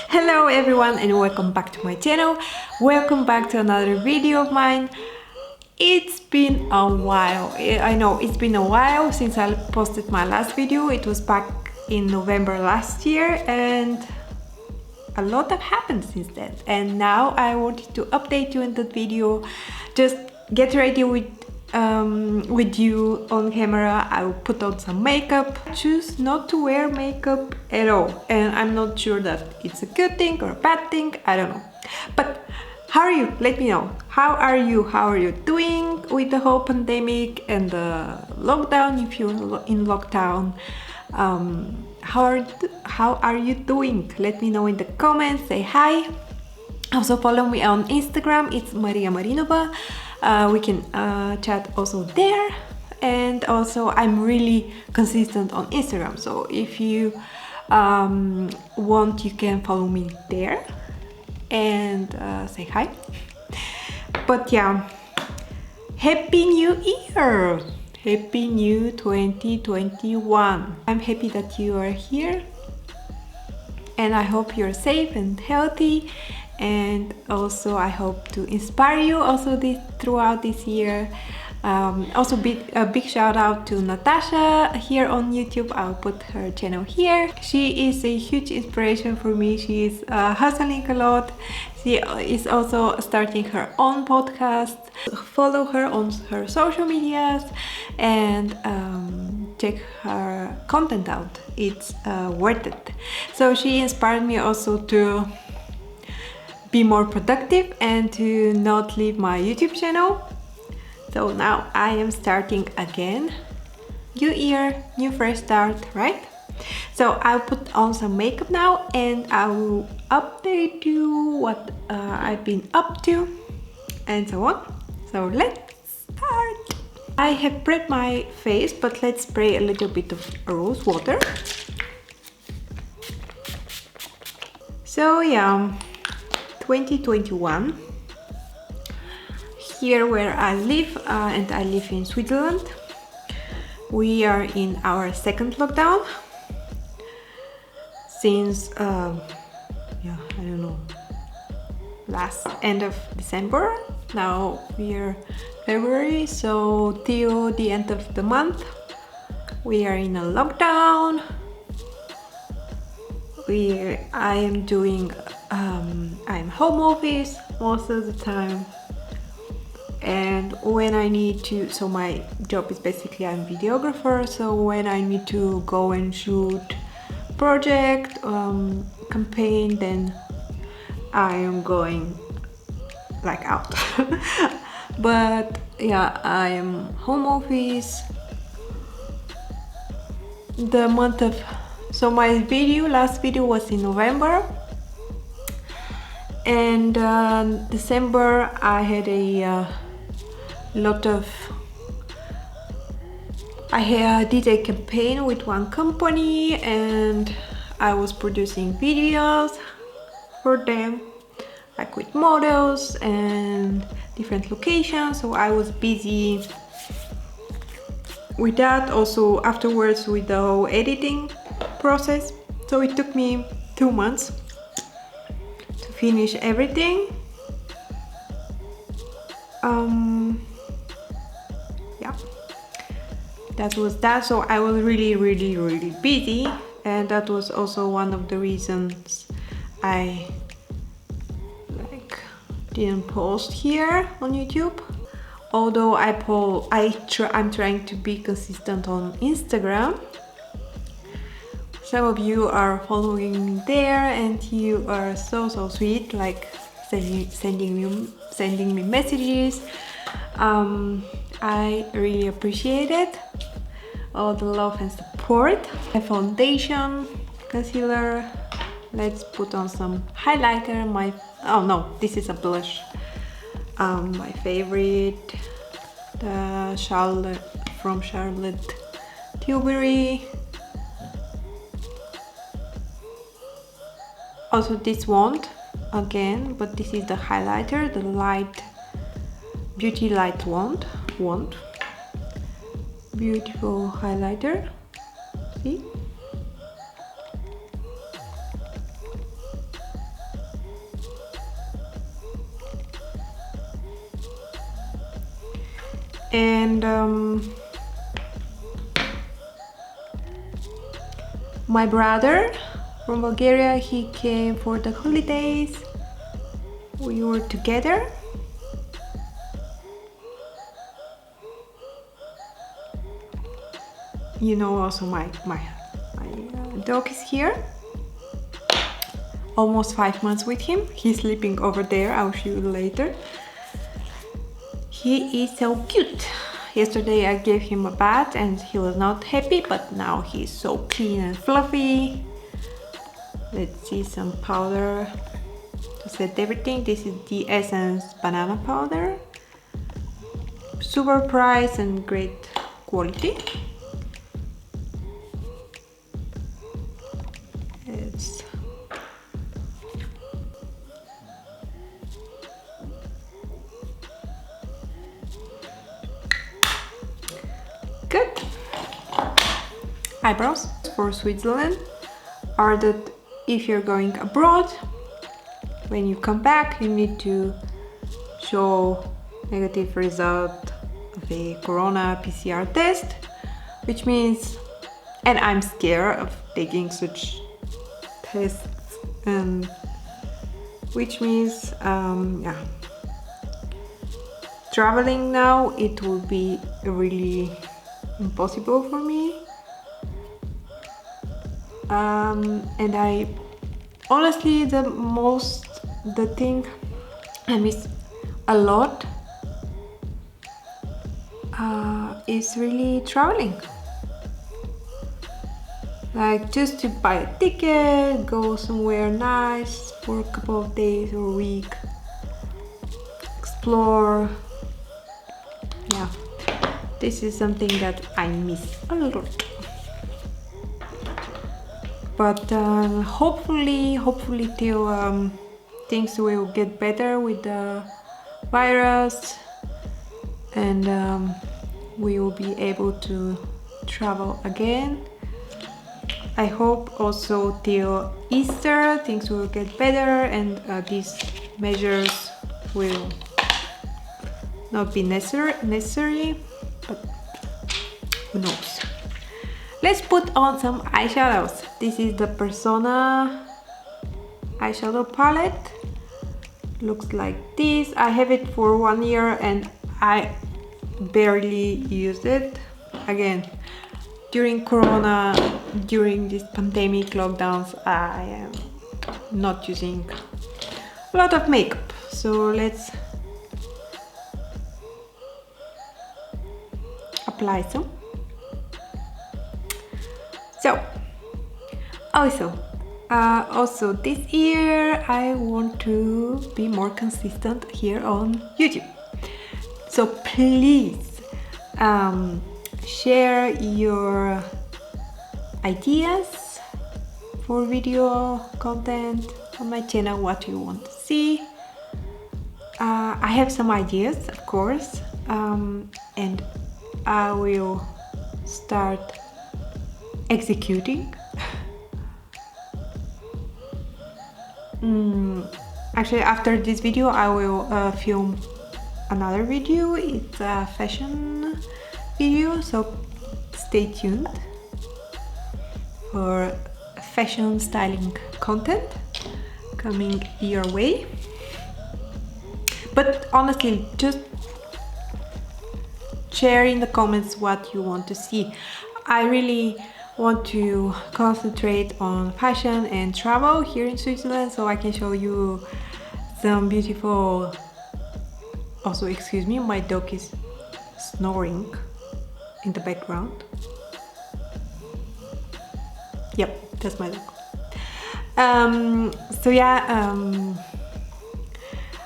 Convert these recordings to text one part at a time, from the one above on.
Hello everyone and welcome back to my channel. Welcome back to another video of mine. It's been a while. I know it's been a while since I posted my last video. It was back in November last year and a lot have happened since then. And now I wanted to update you in that video. Just get ready with you on camera. I will put on some makeup. Choose not to wear makeup at all, and I'm not sure that it's a good thing or a bad thing. I don't know. But how are you? Let me know. How are you? How are you doing with the whole pandemic and the lockdown? If you're in lockdown, how are you doing? Let me know in the comments. Say hi. Also follow me on Instagram. It's Mariya Marinova. We can chat also there, and also I'm really consistent on Instagram, so if you want, you can follow me there and say hi. But yeah, Happy New Year! Happy New 2021! I'm happy that you are here, and I hope you're safe and healthy. And also I hope to inspire you also throughout this year. Also a big shout out to Natasha here on YouTube. I'll put her channel here. She is a huge inspiration for me. She is hustling a lot. She is also starting her own podcast. Follow her on her social medias and check her content out. It's worth it. So she inspired me also to be more productive and to not leave my YouTube channel. So now I am starting again. New year, new fresh start, right? So I'll put on some makeup now and I will update you what I've been up to and so on. So let's start. I have prepped my face, but let's spray a little bit of rose water. So yeah, 2021, here where I live, and I live in Switzerland. We are in our second lockdown since yeah, I don't know, last end of December. Now we are February, so till the end of the month we are in a lockdown. I am doing I'm home office most of the time, and when I need to, so my job is basically I'm videographer, so when I need to go and shoot project campaign, then I am going like out. But yeah, I am home office the month of, so my last video was in November, and December I had a lot of, I did a campaign with one company and I was producing videos for them, like with models and different locations, so I was busy with that. Also afterwards with the whole editing process, so it took me 2 months to finish everything. Yeah, that was that. So I was really busy, and that was also one of the reasons I didn't post here on YouTube. Although I'm trying to be consistent on Instagram. Some of you are following me there and you are so sweet, like sending me messages. I really appreciate it, all the love and support. My foundation, concealer, let's put on some highlighter. Oh no, this is a blush. My favorite, the Charlotte from Charlotte Tilbury. Also this wand again, but this is the highlighter, the light beauty light wand. Beautiful highlighter. See? And my brother from Bulgaria, he came for the holidays. We were together. You know, also my dog is here. Almost 5 months with him. He's sleeping over there. I'll show you later. He is so cute. Yesterday I gave him a bath and he was not happy, but now he's so clean and fluffy. Let's see some powder to set everything. This is the Essence banana powder. Super price and great quality. It's good. Eyebrows for Switzerland are that if you're going abroad, when you come back, you need to show negative result of a corona PCR test, which means, and I'm scared of taking such tests, which means, yeah, traveling now, it will be really impossible for me. And I honestly, the thing I miss a lot is really traveling. Like just to buy a ticket, go somewhere nice for a couple of days or a week, explore. Yeah, this is something that I miss a lot. But hopefully till things will get better with the virus, and we will be able to travel again. I hope also till Easter things will get better and these measures will not be necessary, but who knows. Let's put on some eyeshadows. This is the Persona eyeshadow palette. Looks like this. I have it for 1 year and I barely used it. Again, during Corona, during this pandemic lockdowns, I am not using a lot of makeup. So let's apply some. So, also this year I want to be more consistent here on YouTube. So please share your ideas for video content on my channel, what you want to see. I have some ideas, of course, and I will start executing. Actually, after this video I will film another video. It's a fashion video, so stay tuned for fashion styling content coming your way. But honestly, just share in the comments what you want to see. I really want to concentrate on fashion and travel here in Switzerland, so I can show you some beautiful. Also, excuse me, my dog is snoring in the background. Yep, that's my dog. So yeah,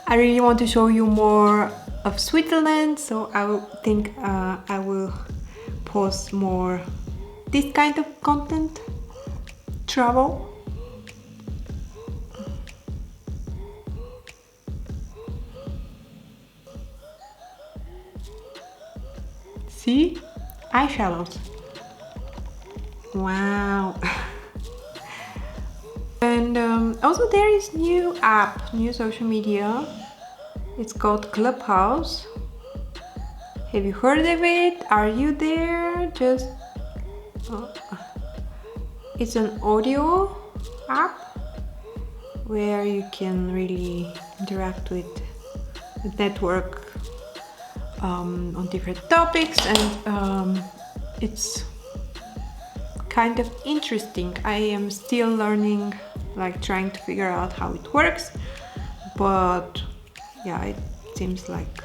I really want to show you more of Switzerland, so I think I will post more this kind of content, travel. See? Eyeshadows. Wow. And also there is new app, new social media. It's called Clubhouse. Have you heard of it? Are you there? Just it's an audio app where you can really interact with the network on different topics, and it's kind of interesting. I am still learning, like trying to figure out how it works, but yeah, it seems like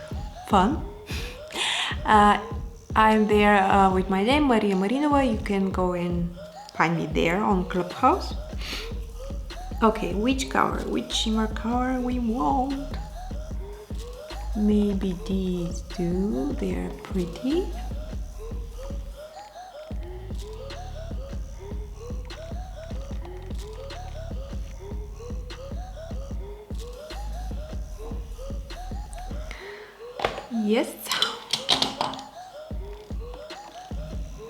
fun. I'm there with my name, Mariya Marinova. You can go and find me there on Clubhouse. Okay, which shimmer color we want? Maybe these two, they're pretty. Yes.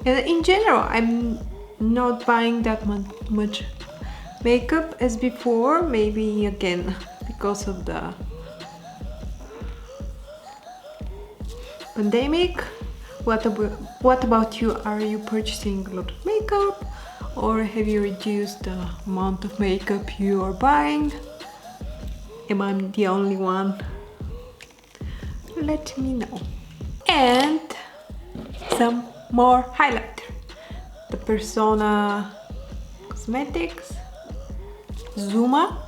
And in general, I'm not buying that much makeup as before, maybe again because of the pandemic. What about you? Are you purchasing a lot of makeup, or have you reduced the amount of makeup you are buying? Am I the only one? Let me know. And some more highlighter. The Persona Cosmetics Zuma.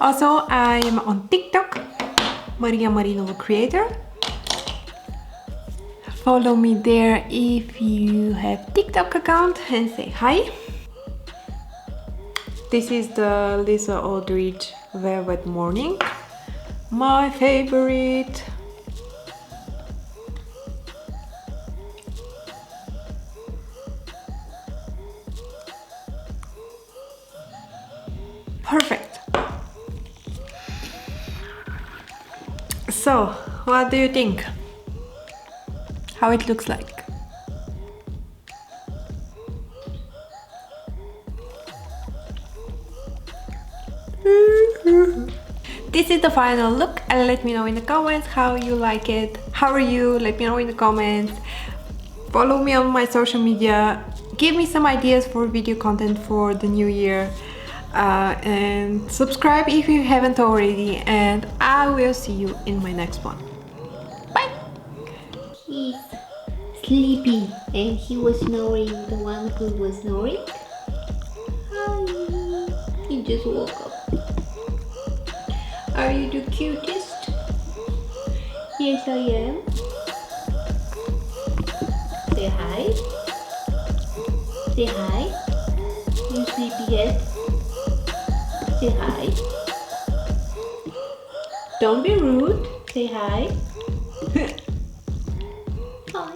Also, I'm on TikTok, Mariya Marinova Creator. Follow me there if you have TikTok account and say hi. This is the Lisa Aldridge Velvet Morning, my favorite. Perfect. So, what do you think? How it looks like? This is the final look, and let me know in the comments how you like it. How are you? Let me know in the comments. Follow me on my social media. Give me some ideas for video content for the new year. And subscribe if you haven't already, and I will see you in my next one. Bye! He's sleepy and he was snoring, the one who was snoring. Hi! He just woke up. Are you the cutest? Yes, I am. Say hi. Say hi. You sleepyhead. Say hi. Don't be rude. Say hi. Hi.